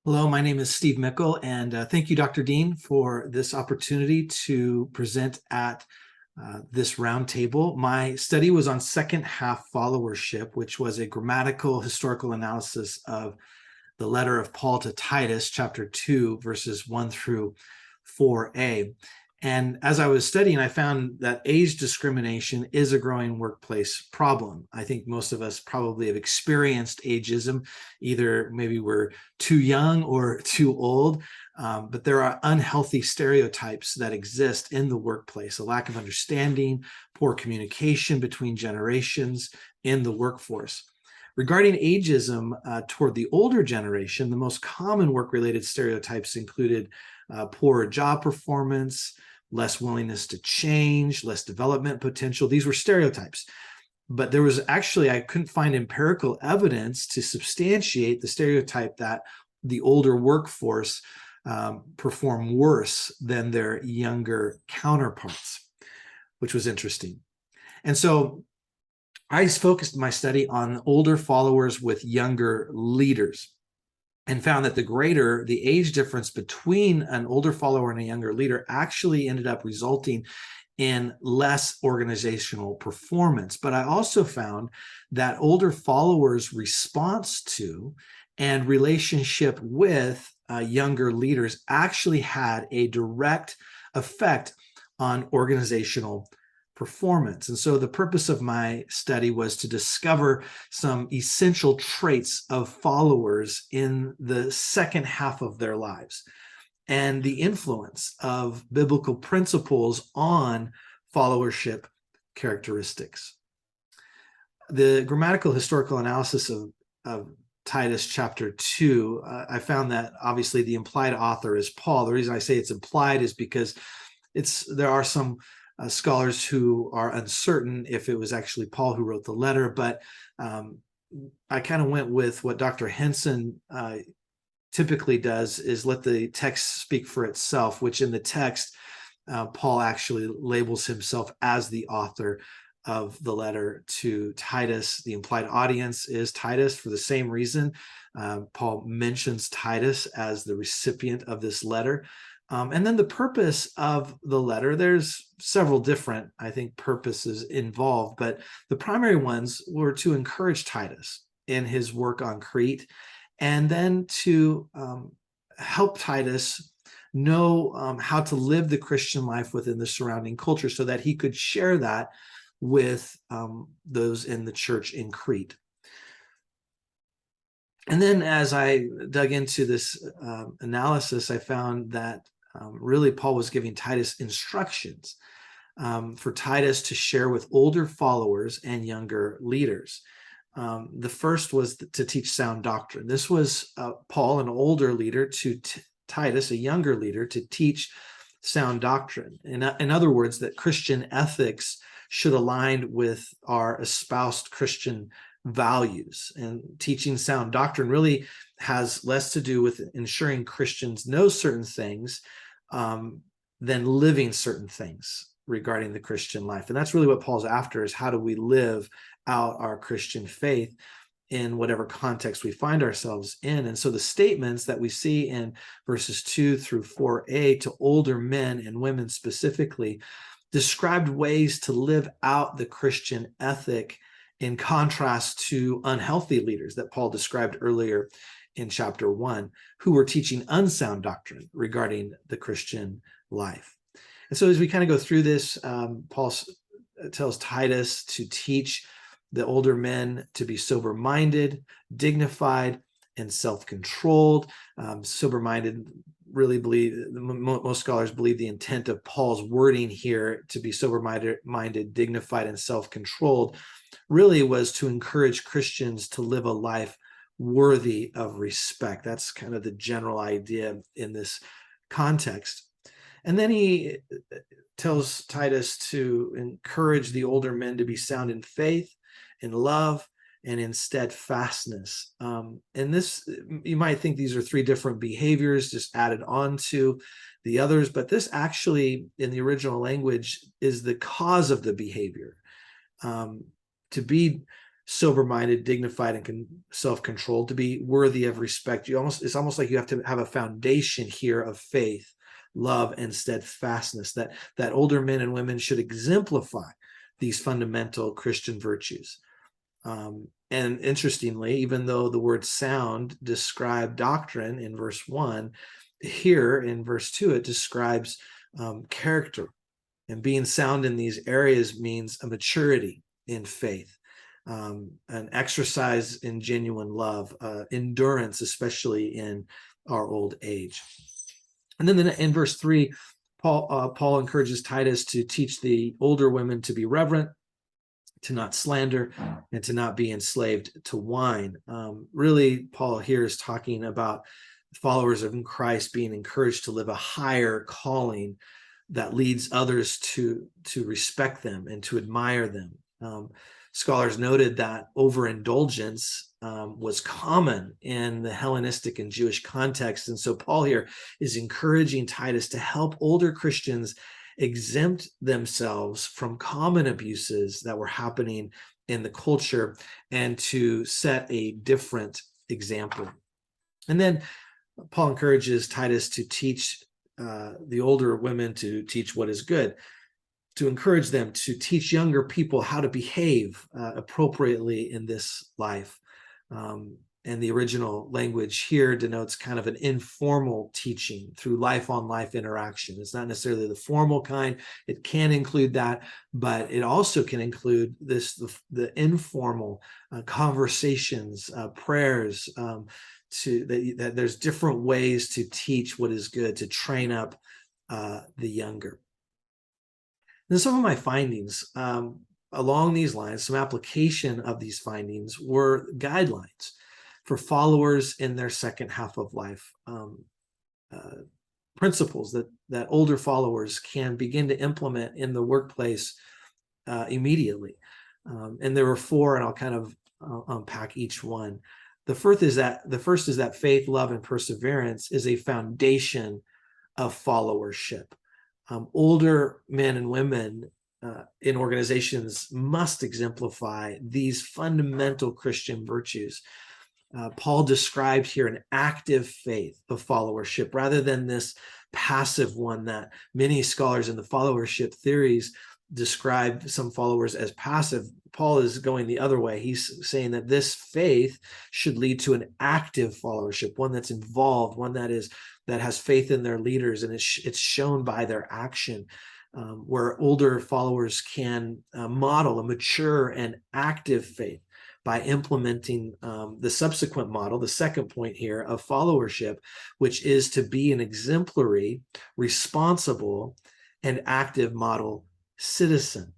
Hello, my name is Steve Mickle, and thank you, Dr. Dean, for this opportunity to present at this roundtable. My study was on second half followership, which was a grammatical historical analysis of the letter of Paul to Titus, chapter 2, verses 1 through 4a. And as I was studying, I found that age discrimination is a growing workplace problem. I think most of us probably have experienced ageism. Either maybe we're too young or too old, but there are unhealthy stereotypes that exist in the workplace, a lack of understanding, poor communication between generations in the workforce. Regarding ageism toward the older generation, the most common work-related stereotypes included poor job performance, less willingness to change, less development potential. These were stereotypes. But there was actually, I couldn't find empirical evidence to substantiate the stereotype that the older workforce perform worse than their younger counterparts, which was interesting. And so I focused my study on older followers with younger leaders, and found that the greater the age difference between an older follower and a younger leader actually ended up resulting in less organizational performance. But I also found that older followers' response to and relationship with younger leaders actually had a direct effect on organizational performance. And so the purpose of my study was to discover some essential traits of followers in the second half of their lives and the influence of biblical principles on followership characteristics. The grammatical historical analysis of Titus chapter 2, I found that obviously the implied author is Paul. The reason I say it's implied is because there are some scholars who are uncertain if it was actually Paul who wrote the letter, but I kind of went with what Dr. Henson typically does, is let the text speak for itself, which in the text, Paul actually labels himself as the author of the letter to Titus. The implied audience is Titus for the same reason. Paul mentions Titus as the recipient of this letter. And then the purpose of the letter, there's several different, I think, purposes involved, but the primary ones were to encourage Titus in his work on Crete, and then to help Titus know how to live the Christian life within the surrounding culture so that he could share that with those in the church in Crete. And then as I dug into this analysis, I found that really Paul was giving Titus instructions for Titus to share with older followers and younger leaders. The first was to teach sound doctrine. This was Paul, an older leader, to Titus, a younger leader, to teach sound doctrine. In other words, that Christian ethics should align with our espoused Christian values. And teaching sound doctrine really has less to do with ensuring Christians know certain things than living certain things regarding the Christian life. And that's really what Paul's after, is how do we live out our Christian faith in whatever context we find ourselves in. And so the statements that we see in verses 2 through 4a to older men and women specifically described ways to live out the Christian ethic in contrast to unhealthy leaders that Paul described earlier in chapter 1, who were teaching unsound doctrine regarding the Christian life. And so as we kind of go through this, Paul tells Titus to teach the older men to be sober-minded, dignified, and self-controlled. Sober-minded, really believe, most scholars believe the intent of Paul's wording here to be sober-minded, dignified, and self-controlled really was to encourage Christians to live a life worthy of respect. That's kind of the general idea in this context. And then he tells Titus to encourage the older men to be sound in faith, in love, and in steadfastness. And this, you might think these are three different behaviors just added on to the others, but this actually, in the original language, is the cause of the behavior. To be sober-minded, dignified, and self-controlled, to be worthy of respect. It's almost like you have to have a foundation here of faith, love, and steadfastness, that older men and women should exemplify these fundamental Christian virtues. And interestingly, even though the word sound described doctrine in verse 1, here in verse 2, it describes character. And being sound in these areas means a maturity in faith, an exercise in genuine love, endurance, especially in our old age. And then in verse 3, Paul encourages Titus to teach the older women to be reverent, to not slander, and to not be enslaved to wine. Really, Paul here is talking about followers of Christ being encouraged to live a higher calling that leads others to respect them and to admire them. Scholars noted that overindulgence was common in the Hellenistic and Jewish context. And so Paul here is encouraging Titus to help older Christians exempt themselves from common abuses that were happening in the culture and to set a different example. And then Paul encourages Titus to teach the older women to teach what is good, to encourage them to teach younger people how to behave appropriately in this life. And the original language here denotes kind of an informal teaching through life-on-life interaction. It's not necessarily the formal kind. It can include that, but it also can include the informal conversations, prayers, that there's different ways to teach what is good, to train up the younger. And some of my findings along these lines, some application of these findings were guidelines for followers in their second half of life, principles that older followers can begin to implement in the workplace immediately. And there were 4, and I'll kind of unpack each one. The first is that faith, love, and perseverance is a foundation of followership. Older men and women in organizations must exemplify these fundamental Christian virtues. Paul described here an active faith of followership rather than this passive one that many scholars in the followership theories describe some followers as passive. Paul is going the other way. He's saying that this faith should lead to an active followership, one that's involved, one that has faith in their leaders, and it's shown by their action, where older followers can model a mature and active faith by implementing the subsequent model, the second point here of followership, which is to be an exemplary, responsible, and active model citizen.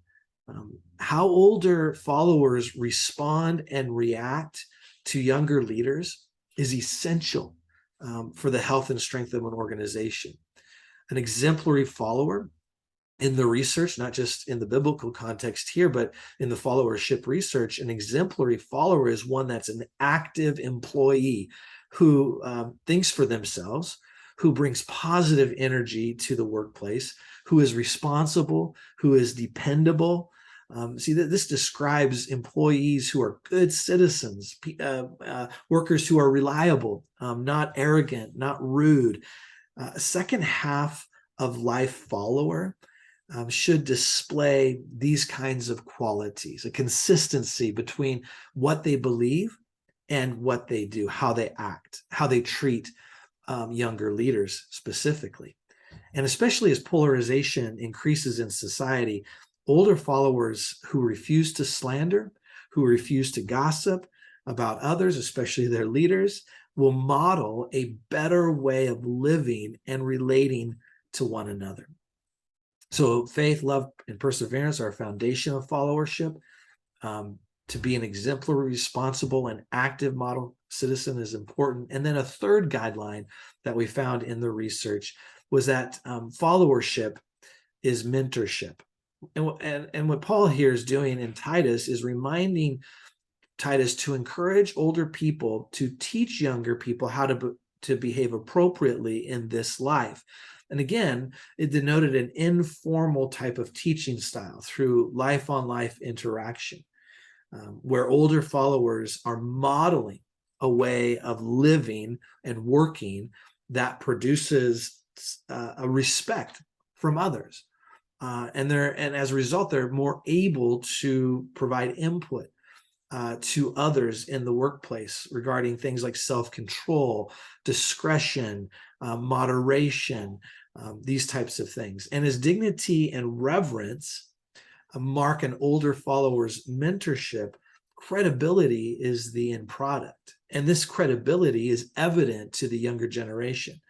How older followers respond and react to younger leaders is essential for the health and strength of an organization. An exemplary follower in the research, not just in the biblical context here, but in the followership research, an exemplary follower is one that's an active employee who thinks for themselves, who brings positive energy to the workplace, who is responsible, who is dependable. See, this describes employees who are good citizens, workers who are reliable, not arrogant, not rude. A second half of life follower should display these kinds of qualities, a consistency between what they believe and what they do, how they act, how they treat younger leaders specifically. And especially as polarization increases in society, older followers who refuse to slander, who refuse to gossip about others, especially their leaders, will model a better way of living and relating to one another. So faith, love, and perseverance are a foundation of followership. To be an exemplary, responsible, and active model citizen is important. And then a third guideline that we found in the research was that followership is mentorship. And what Paul here is doing in Titus is reminding Titus to encourage older people to teach younger people how to behave appropriately in this life. And again, it denoted an informal type of teaching style through life-on-life interaction. where older followers are modeling a way of living and working that produces a respect from others. And as a result, they're more able to provide input to others in the workplace regarding things like self-control, discretion, moderation, these types of things. And as dignity and reverence mark an older follower's mentorship, credibility is the end product. And this credibility is evident to the younger generation.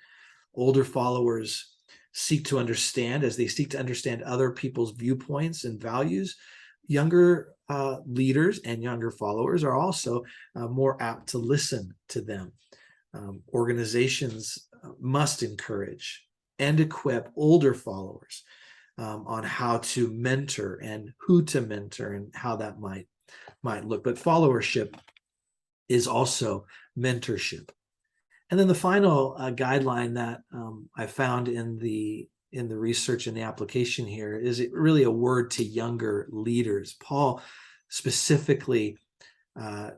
Older followers seek to understand, as they seek to understand other people's viewpoints and values. Younger leaders and younger followers are also more apt to listen to them. Organizations must encourage and equip older followers on how to mentor and who to mentor and how that might look. But followership is also mentorship. And then the final guideline that I found in the research and the application here is it really a word to younger leaders. Paul specifically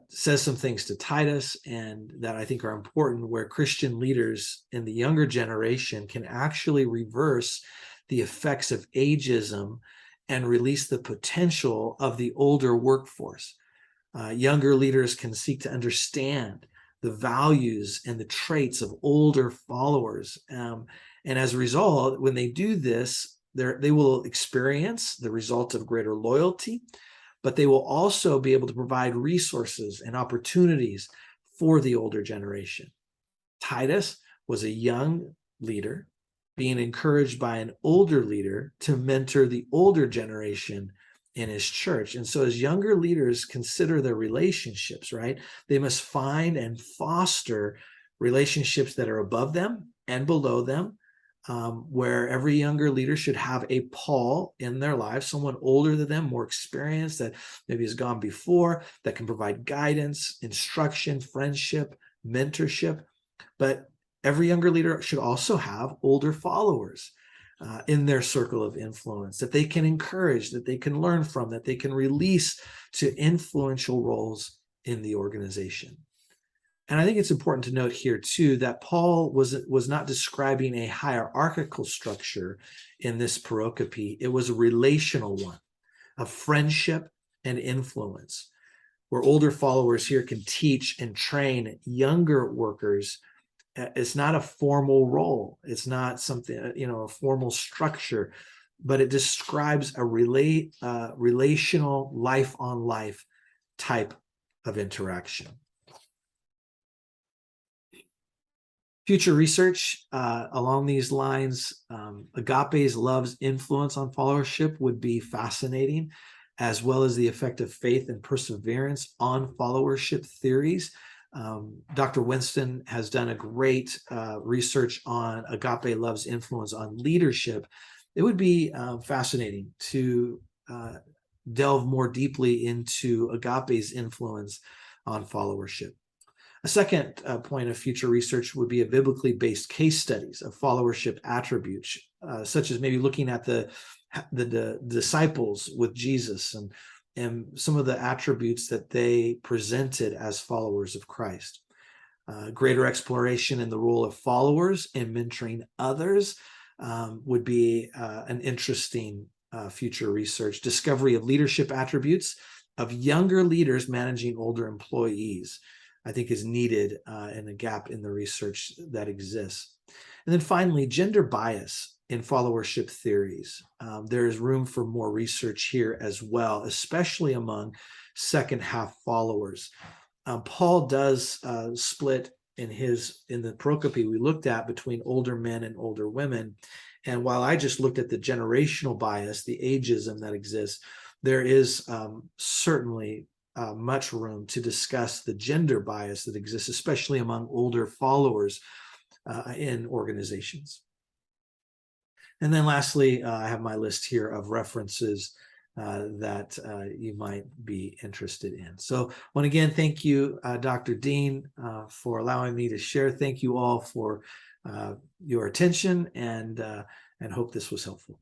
says some things to Titus and that I think are important, where Christian leaders in the younger generation can actually reverse the effects of ageism and release the potential of the older workforce. Younger leaders can seek to understand the values and the traits of older followers. And as a result, when they do this, they will experience the result of greater loyalty, but they will also be able to provide resources and opportunities for the older generation. Titus was a young leader being encouraged by an older leader to mentor the older generation in his church. And so as younger leaders consider their relationships, right, they must find and foster relationships that are above them and below them, where every younger leader should have a Paul in their lives, someone older than them, more experienced, that maybe has gone before, that can provide guidance, instruction, friendship, mentorship. But every younger leader should also have older followers in their circle of influence that they can encourage, that they can learn from, that they can release to influential roles in the organization. And I think it's important to note here too that Paul was not describing a hierarchical structure in this pericope. It was a relational one of friendship and influence, where older followers here can teach and train younger workers. It's not a formal role. It's not something, a formal structure, but it describes a relational life-on-life type of interaction. Future research along these lines, Agape's love's influence on followership would be fascinating, as well as the effect of faith and perseverance on followership theories. Dr. Winston has done a great research on Agape love's influence on leadership. It would be fascinating to delve more deeply into Agape's influence on followership. A second point of future research would be a biblically based case studies of followership attributes, such as maybe looking at the disciples with Jesus and some of the attributes that they presented as followers of Christ. Greater exploration in the role of followers in mentoring others would be an interesting future research. Discovery of leadership attributes of younger leaders managing older employees, I think, is needed and a gap in the research that exists. And then finally, gender bias in followership theories. There is room for more research here as well, especially among second half followers. Paul does split in the pericope we looked at between older men and older women. And while I just looked at the generational bias, the ageism that exists, there is certainly much room to discuss the gender bias that exists, especially among older followers in organizations. And then lastly, I have my list here of references that you might be interested in. So once again, thank you, Dr. Dean, for allowing me to share. Thank you all for your attention, and hope this was helpful.